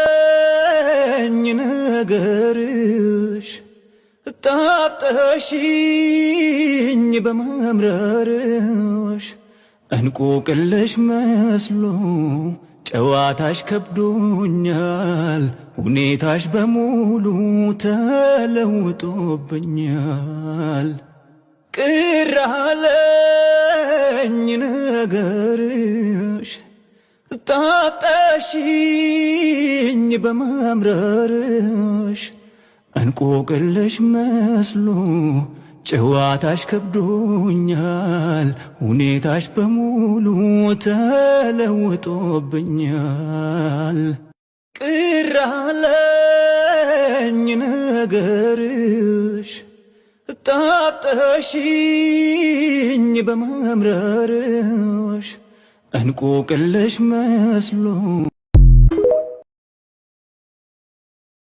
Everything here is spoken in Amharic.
ቅራለኝ ነገርሽ ጣፍጠሽኝ በመምረርሽ እንቆቅልሽ መስሎ ጨዋታሽ ከብዶኛል ሁኔታሽ በሙሉ ተለውጦብኛል። ቅራለኝ ነገርሽ ጣፍጠሽኝ በመምረርሽ እንቆቅልሽ መስሎ ጨዋታሽ ከብዶኛል ሁኔታሽ በሙሉ ተለውጦብኛል። ቅራለኝ ነገርሽ ጣፍጠሽኝ በመምረርሽ እንቆቅልሽ መስሎ